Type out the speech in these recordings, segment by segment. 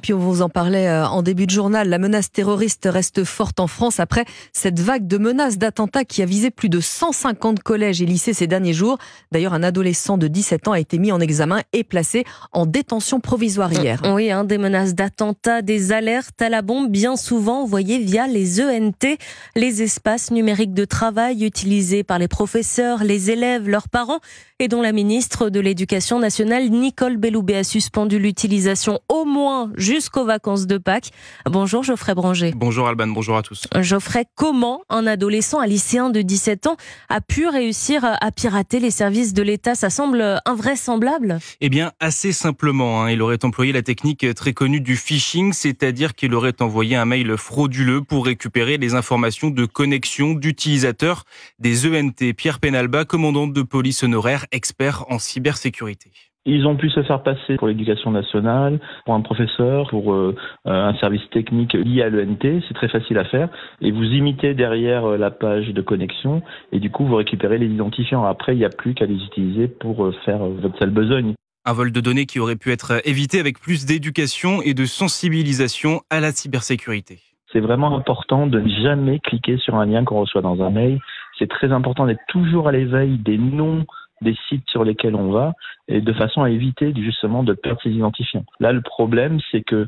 puis on vous en parlait en début de journal, la menace terroriste reste forte en France après cette vague de menaces d'attentats qui a visé plus de 150 collèges et lycées ces derniers jours. D'ailleurs, un adolescent de 17 ans a été mis en examen et placé en détention provisoire hier. Oui, des menaces d'attentats, des alertes à la bombe, bien souvent envoyées via les ENT, les espaces numériques de travail utilisés par les professeurs, les élèves, leurs parents, et dont la ministre de l'Éducation nationale, Nicole Belloubet, a suspendu l'utilisation au moins jusqu'aux vacances de Pâques. Bonjour Geoffrey Branger. Bonjour Alban, bonjour à tous. Geoffrey, comment un adolescent, un lycéen de 17 ans, a pu réussir à pirater les services de l'État? Ça semble invraisemblable. Eh bien, assez simplement, il aurait employé la technique très connue du phishing, c'est-à-dire qu'il aurait envoyé un mail frauduleux pour récupérer les informations de connexion d'utilisateurs des ENT. Pierre Penalba, commandant de police honoraire, expert en cybersécurité. Ils ont pu se faire passer pour l'éducation nationale, pour un professeur, pour un service technique lié à l'ENT. C'est très facile à faire. Et vous imitez derrière la page de connexion et du coup, vous récupérez les identifiants. Après, il n'y a plus qu'à les utiliser pour faire votre sale besogne. Un vol de données qui aurait pu être évité avec plus d'éducation et de sensibilisation à la cybersécurité. C'est vraiment important de ne jamais cliquer sur un lien qu'on reçoit dans un mail. C'est très important d'être toujours à l'éveil des noms des sites sur lesquels on va, et de façon à éviter justement de perdre ses identifiants. Là, le problème, c'est que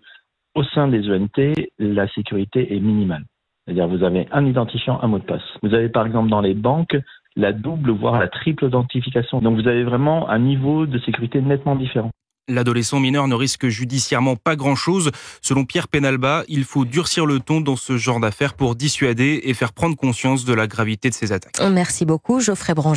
au sein des ENT, la sécurité est minimale. C'est-à-dire, vous avez un identifiant, un mot de passe. Vous avez par exemple dans les banques la double, voire la triple authentification. Donc, vous avez vraiment un niveau de sécurité nettement différent. L'adolescent mineur ne risque judiciairement pas grand-chose. Selon Pierre Penalba, il faut durcir le ton dans ce genre d'affaires pour dissuader et faire prendre conscience de la gravité de ces attaques. Merci beaucoup, Geoffrey Branger.